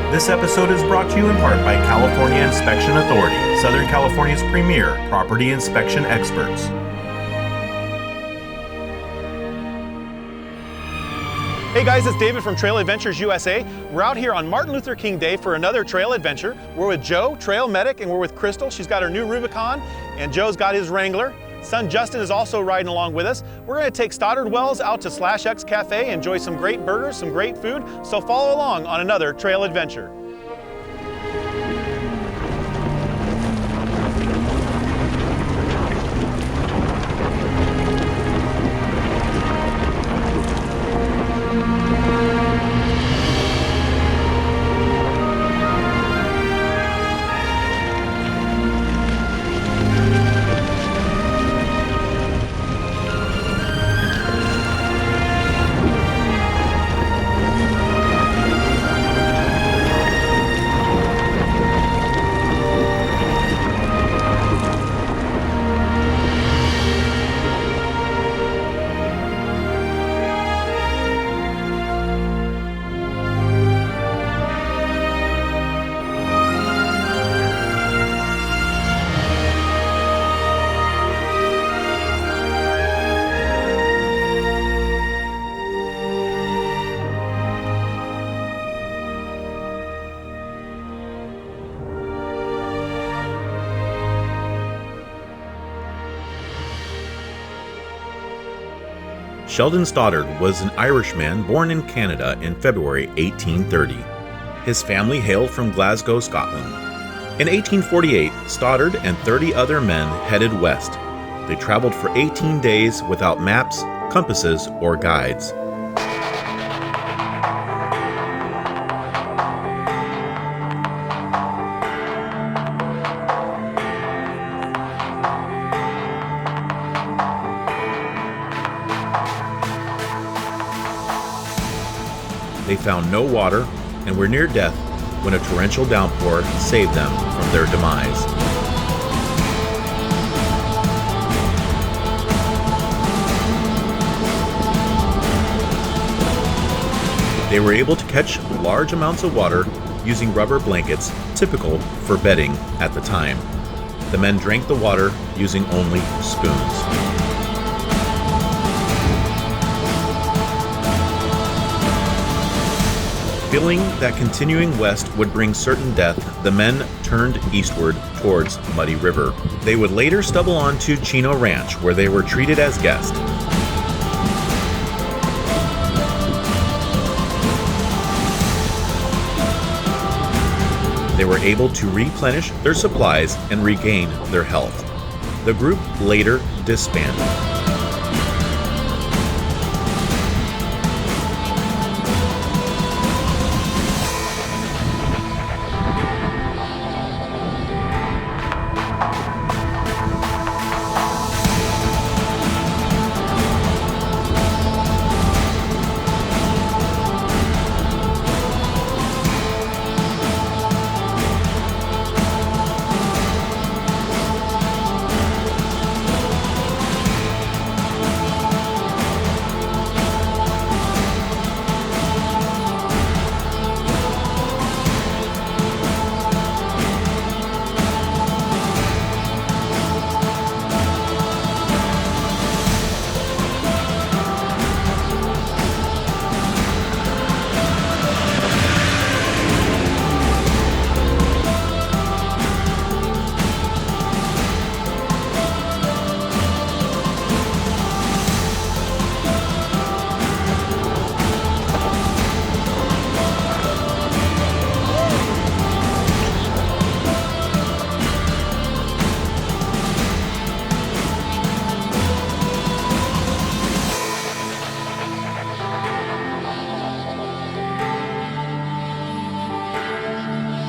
This episode is brought to you in part by California Inspection Authority, Southern California's premier property inspection experts. Hey guys, it's David from Trail Adventures USA. We're out here on Martin Luther King Day for another trail adventure. We're with Joe, trail medic, and we're with Crystal. She's got her new Rubicon, and Joe's got his Wrangler. Son Justin is also riding along with us. We're going to take Stoddard Wells out to /X Cafe, enjoy some great burgers, some great food. So follow along on another trail adventure. Sheldon Stoddard was an Irishman born in Canada in February 1830. His family hailed from Glasgow, Scotland. In 1848, Stoddard and 30 other men headed west. They traveled for 18 days without maps, compasses, or guides. They found no water and were near death when a torrential downpour saved them from their demise. They were able to catch large amounts of water using rubber blankets, typical for bedding at the time. The men drank the water using only spoons. Feeling that continuing west would bring certain death, the men turned eastward towards Muddy River. They would later stumble on to Chino Ranch, where they were treated as guests. They were able to replenish their supplies and regain their health. The group later disbanded.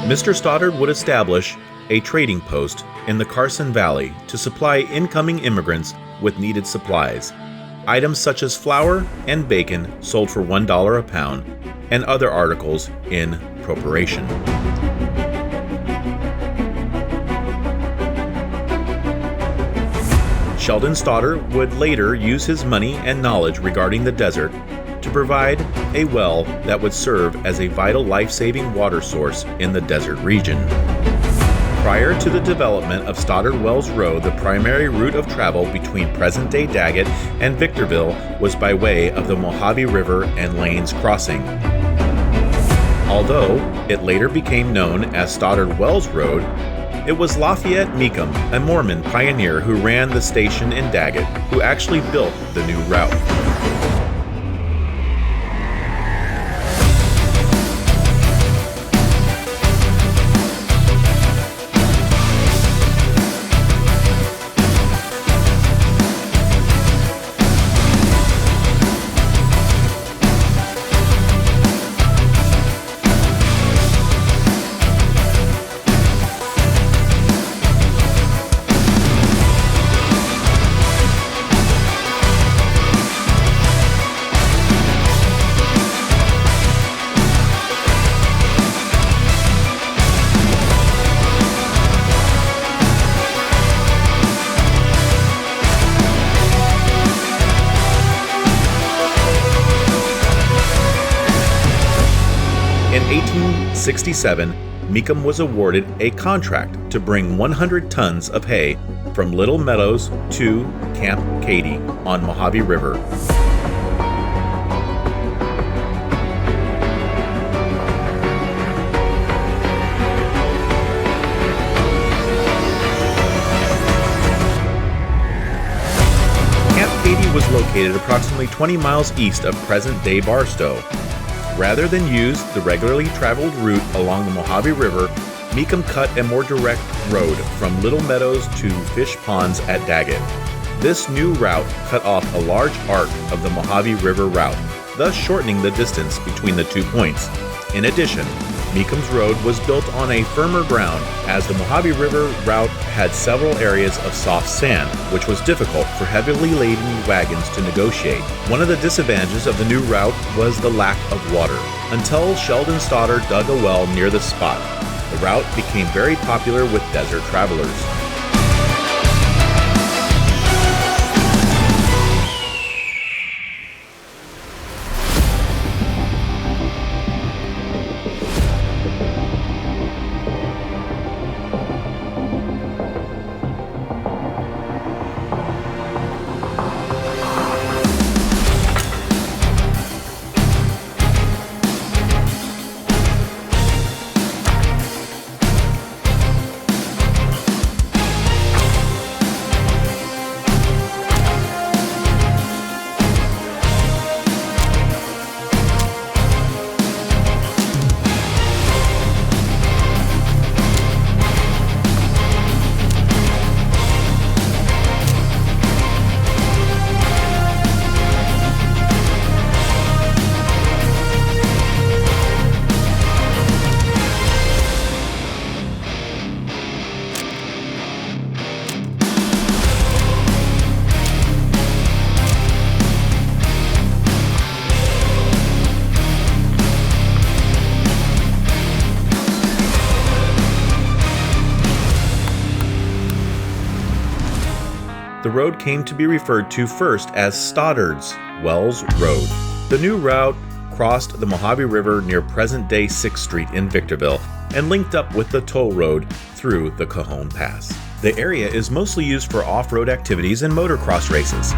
Mr. Stoddard would establish a trading post in the Carson Valley to supply incoming immigrants with needed supplies. Items such as flour and bacon sold for $1 a pound, and other articles in proportion. Sheldon Stoddard would later use his money and knowledge regarding the desert to provide a well that would serve as a vital life-saving water source in the desert region. Prior to the development of Stoddard Wells Road, the primary route of travel between present-day Daggett and Victorville was by way of the Mojave River and Lanes Crossing. Although it later became known as Stoddard Wells Road, it was Lafayette Mecum, a Mormon pioneer who ran the station in Daggett, who actually built the new route. In 1867, Mecum was awarded a contract to bring 100 tons of hay from Little Meadows to Camp Katy on Mojave River. Camp Katy was located approximately 20 miles east of present-day Barstow. Rather than use the regularly traveled route along the Mojave River, Mecum cut a more direct road from Little Meadows to Fish Ponds at Daggett. This new route cut off a large arc of the Mojave River route, thus shortening the distance between the 2 points. In addition, Mecum's road was built on a firmer ground, as the Mojave River route had several areas of soft sand, which was difficult for heavily laden wagons to negotiate. One of the disadvantages of the new route was the lack of water. Until Sheldon Stoddard dug a well near the spot, the route became very popular with desert travelers. The road came to be referred to first as Stoddard's Wells Road. The new route crossed the Mojave River near present-day 6th Street in Victorville and linked up with the toll road through the Cajon Pass. The area is mostly used for off-road activities and motocross races.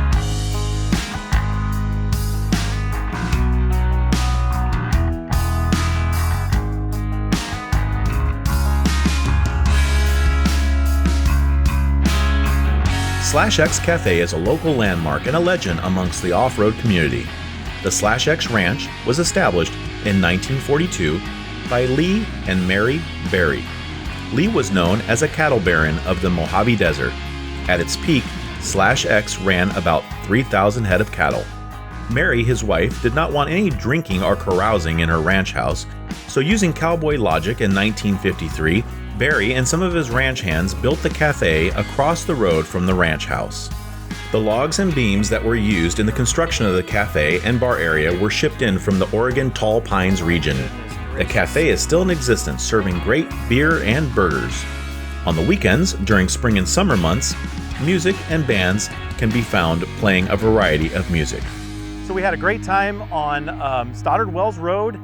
Slash X Cafe is a local landmark and a legend amongst the off-road community. The Slash X Ranch was established in 1942 by Lee and Mary Berry. Lee was known as a cattle baron of the Mojave Desert. At its peak, Slash X ran about 3,000 head of cattle. Mary, his wife, did not want any drinking or carousing in her ranch house, so using cowboy logic in 1953, Barry and some of his ranch hands built the cafe across the road from the ranch house. The logs and beams that were used in the construction of the cafe and bar area were shipped in from the Oregon Tall Pines region. The cafe is still in existence, serving great beer and burgers. On the weekends, during spring and summer months, music and bands can be found playing a variety of music. So we had a great time on Stoddard Wells Road.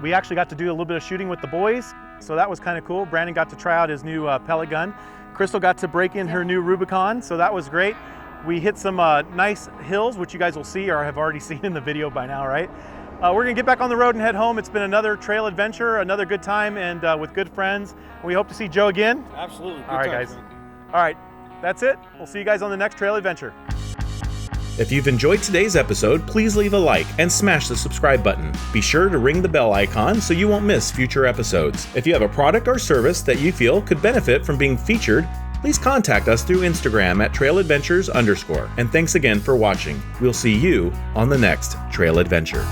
We actually got to do a little bit of shooting with the boys, so that was kind of cool. Brandon got to try out his new pellet gun. Crystal got to break in her new Rubicon, so that was great. We hit some nice hills, which you guys will see or have already seen in the video by now, right? We're gonna get back on the road and head home. It's been another trail adventure, another good time, and with good friends. We hope to see Joe again. Absolutely. All right, guys. All right, that's it. We'll see you guys on the next trail adventure. If you've enjoyed today's episode, please leave a like and smash the subscribe button. Be sure to ring the bell icon so you won't miss future episodes. If you have a product or service that you feel could benefit from being featured, please contact us through Instagram at trailadventures_. And thanks again for watching. We'll see you on the next trail adventure.